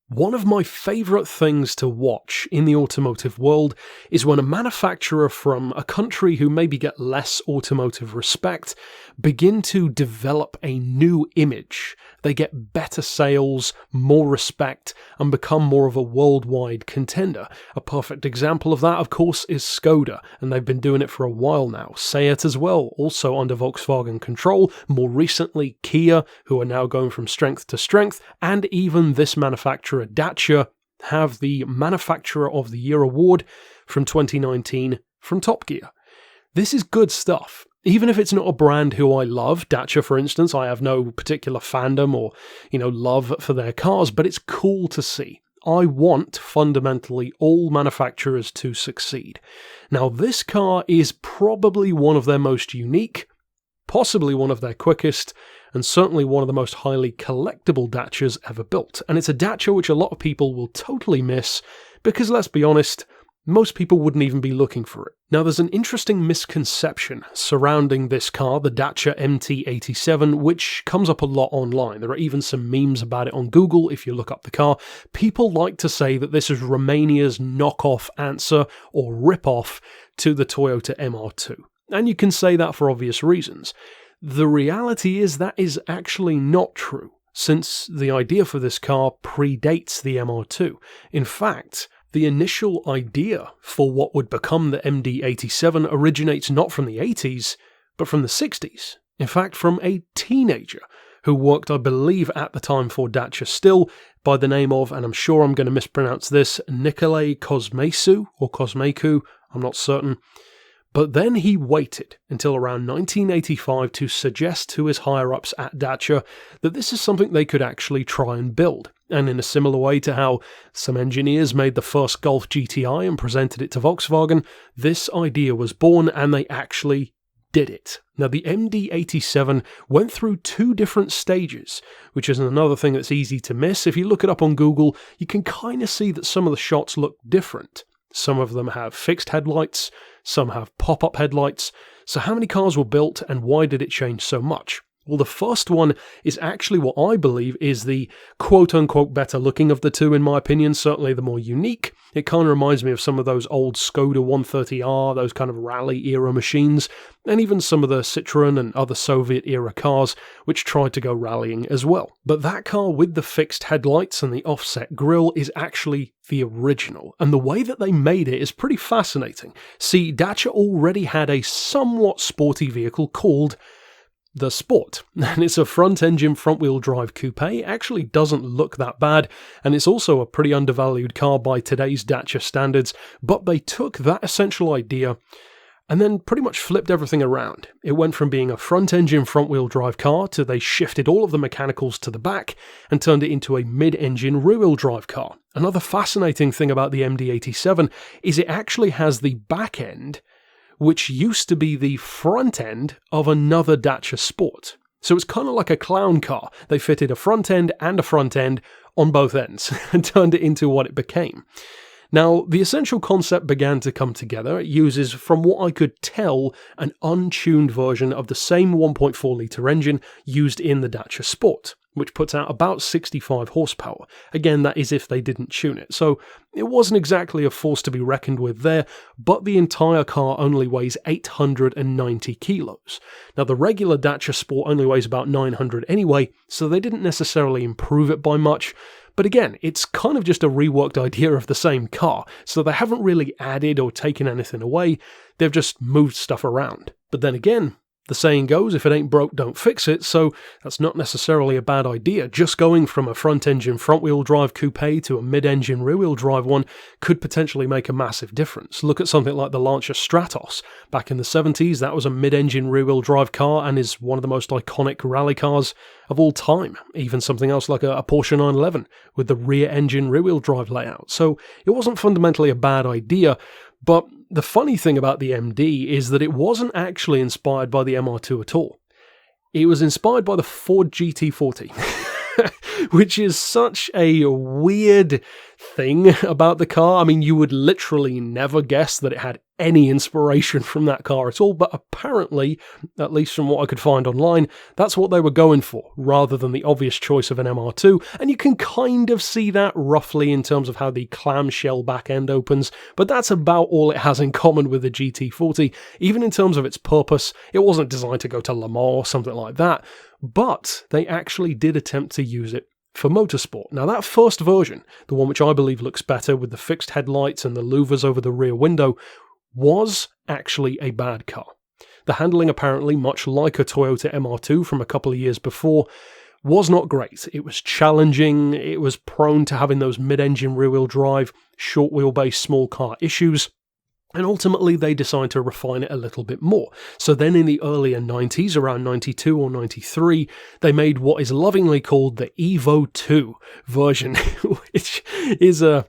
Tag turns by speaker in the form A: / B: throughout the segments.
A: One of my favourite things to watch in the automotive world is when a manufacturer from a country who maybe get less automotive respect begin to develop a new image. They get better sales, more respect, and become more of a worldwide contender. A perfect example of that, of course, is Skoda, and they've been doing it for a while now. Seat as well, also under Volkswagen control. More recently, Kia, who are now going from strength to strength, and even this manufacturer, Dacia, have the Manufacturer of the Year award from 2019 from Top Gear. This is good stuff. Even if it's not a brand who I love, Dacia for instance, I have no particular fandom or, love for their cars, but it's cool to see. I want, fundamentally, all manufacturers to succeed. Now, this car is probably one of their most unique, possibly one of their quickest, and certainly one of the most highly collectible Dacias ever built. And it's a Dacia which a lot of people will totally miss, because let's be honest, most people wouldn't even be looking for it. Now, there's an interesting misconception surrounding this car, the Dacia MD87, which comes up a lot online. There are even some memes about it on Google if you look up the car. People like to say that this is Romania's knockoff answer or rip-off to the Toyota MR2. And you can say that for obvious reasons. The reality is that is actually not true, since the idea for this car predates the MR2. In fact, the initial idea for what would become the MD87 originates not from the 80s, but from the 60s. In fact, from a teenager who worked, I believe, at the time for Dacia still, by the name of, and I'm sure I'm going to mispronounce this, Nicolae Cosmecu, I'm not certain. But then he waited until around 1985 to suggest to his higher-ups at Dacia that this is something they could actually try and build. And in a similar way to how some engineers made the first Golf GTI and presented it to Volkswagen, this idea was born and they actually did it. Now, the MD87 went through two different stages, which is another thing that's easy to miss. If you look it up on Google, you can kind of see that some of the shots look different. Some of them have fixed headlights, some have pop-up headlights. So how many cars were built and why did it change so much? Well, the first one is actually what I believe is the quote-unquote better looking of the two, in my opinion, certainly the more unique. It kind of reminds me of some of those old Skoda 130R, those kind of rally-era machines, and even some of the Citroën and other Soviet-era cars, which tried to go rallying as well. But that car with the fixed headlights and the offset grille is actually the original, and the way that they made it is pretty fascinating. See, Dacia already had a somewhat sporty vehicle called the Sport, and it's a front-engine, front-wheel drive coupe. It actually doesn't look that bad, and it's also a pretty undervalued car by today's Dacia standards, but they took that essential idea and then pretty much flipped everything around. It went from being a front-engine, front-wheel drive car to they shifted all of the mechanicals to the back and turned it into a mid-engine, rear-wheel drive car. Another fascinating thing about the MD87 is it actually has the back end which used to be the front end of another Dacia Sport. So it's kind of like a clown car. They fitted a front end and a front end on both ends and turned it into what it became. Now, the essential concept began to come together. It uses, from what I could tell, an untuned version of the same 1.4 litre engine used in the Dacia Sport, which puts out about 65 horsepower. Again, that is if they didn't tune it. So it wasn't exactly a force to be reckoned with there, but the entire car only weighs 890 kilos. Now, the regular Dacia Sport only weighs about 900 anyway, so they didn't necessarily improve it by much. But again, it's kind of just a reworked idea of the same car, so they haven't really added or taken anything away, they've just moved stuff around. But then again, the saying goes, if it ain't broke, don't fix it, so that's not necessarily a bad idea. Just going from a front-engine, front-wheel drive coupe to a mid-engine, rear-wheel drive one could potentially make a massive difference. Look at something like the Lancia Stratos. Back in the 70s, that was a mid-engine, rear-wheel drive car and is one of the most iconic rally cars of all time. Even something else like a Porsche 911 with the rear-engine, rear-wheel drive layout. So it wasn't fundamentally a bad idea, but the funny thing about the MD is that it wasn't actually inspired by the MR2 at all. It was inspired by the Ford GT40, which is such a weird thing about the car. I mean, you would literally never guess that it had any inspiration from that car at all, but apparently, at least from what I could find online, that's what they were going for, rather than the obvious choice of an MR2, and you can kind of see that roughly in terms of how the clamshell back end opens, but that's about all it has in common with the GT40. Even in terms of its purpose, it wasn't designed to go to Le Mans or something like that, but they actually did attempt to use it for motorsport. Now that first version, the one which I believe looks better with the fixed headlights and the louvers over the rear window, was actually a bad car. The handling, apparently, much like a Toyota MR2 from a couple of years before, was not great. It was challenging, it was prone to having those mid-engine rear-wheel drive, short wheelbase small car issues, and ultimately they decided to refine it a little bit more. So then in the earlier 90s, around 92 or 93, they made what is lovingly called the Evo 2 version, which is a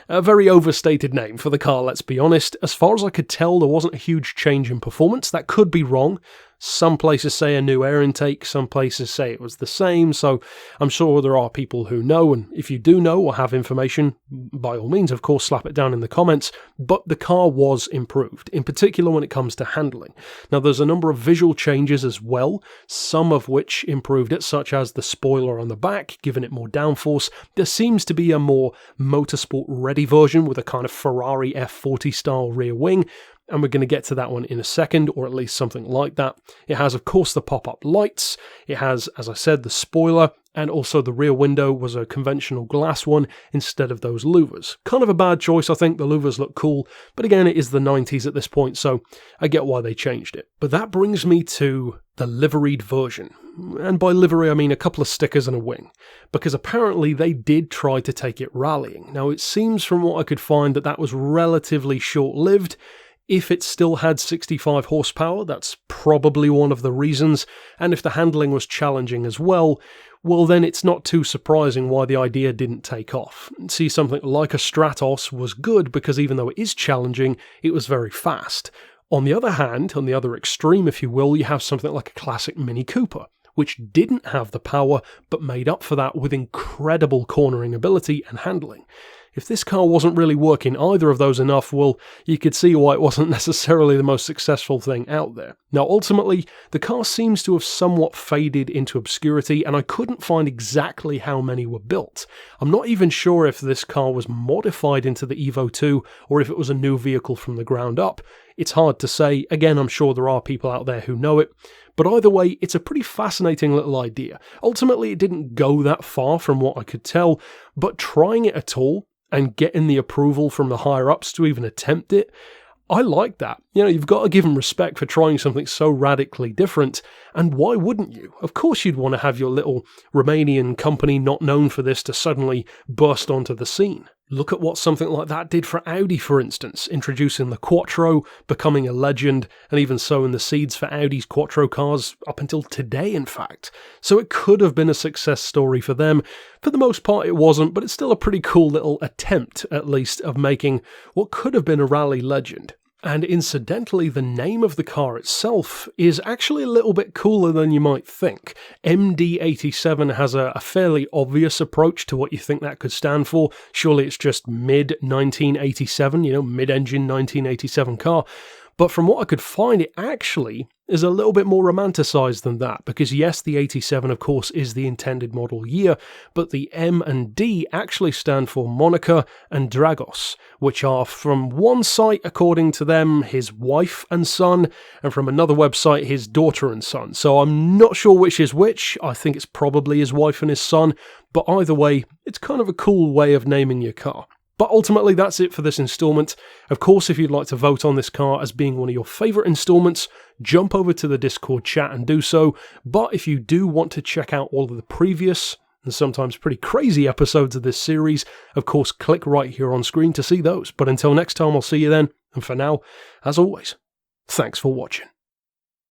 A: very overstated name for the car, let's be honest. As far as I could tell, there wasn't a huge change in performance. That could be wrong. Some places say a new air intake, some places say it was the same, so I'm sure there are people who know, and if you do know or have information, by all means, of course, slap it down in the comments, but the car was improved, in particular when it comes to handling. Now, there's a number of visual changes as well, some of which improved it, such as the spoiler on the back, giving it more downforce. There seems to be a more motorsport-ready version with a kind of Ferrari F40 style rear wing, and we're going to get to that one in a second, or at least something like that. It has, of course, the pop-up lights. It has, as I said, the spoiler, and also the rear window was a conventional glass one instead of those louvers. Kind of a bad choice, I think. The louvers look cool, but again, it is the 90s at this point, so I get why they changed it. But that brings me to the liveried version. And by livery, I mean a couple of stickers and a wing, because apparently they did try to take it rallying. Now, it seems from what I could find that that was relatively short-lived. If it still had 65 horsepower, that's probably one of the reasons, and if the handling was challenging as well, then it's not too surprising why the idea didn't take off. See, something like a Stratos was good because even though it is challenging, it was very fast. On the other hand, on the other extreme, if you will, you have something like a classic Mini Cooper, which didn't have the power, but made up for that with incredible cornering ability and handling. If this car wasn't really working either of those enough, well, you could see why it wasn't necessarily the most successful thing out there. Now, ultimately, the car seems to have somewhat faded into obscurity, and I couldn't find exactly how many were built. I'm not even sure if this car was modified into the Evo 2, or if it was a new vehicle from the ground up. It's hard to say. Again, I'm sure there are people out there who know it. But either way, it's a pretty fascinating little idea. Ultimately, it didn't go that far from what I could tell, but trying it at all, and getting the approval from the higher-ups to even attempt it, I like that. You know, you've got to give them respect for trying something so radically different, and why wouldn't you? Of course you'd want to have your little Romanian company not known for this to suddenly burst onto the scene. Look at what something like that did for Audi, for instance, introducing the Quattro, becoming a legend, and even sowing the seeds for Audi's Quattro cars up until today, in fact. So it could have been a success story for them. For the most part, it wasn't, but it's still a pretty cool little attempt, at least, of making what could have been a rally legend. And incidentally, the name of the car itself is actually a little bit cooler than you might think. MD87 has a fairly obvious approach to what you think that could stand for. Surely it's just mid-1987, mid-engine 1987 car. But from what I could find, it actually is a little bit more romanticised than that, because yes, the 87 of course is the intended model year, but the M and D actually stand for Monica and Dragos, which are from one site, according to them, his wife and son, and from another website, his daughter and son. So I'm not sure which is which. I think it's probably his wife and his son, but either way, it's kind of a cool way of naming your car. But ultimately, that's it for this instalment. Of course, if you'd like to vote on this car as being one of your favourite instalments, jump over to the Discord chat and do so. But if you do want to check out all of the previous and sometimes pretty crazy episodes of this series, of course, click right here on screen to see those. But until next time, I'll see you then. And for now, as always, thanks for watching.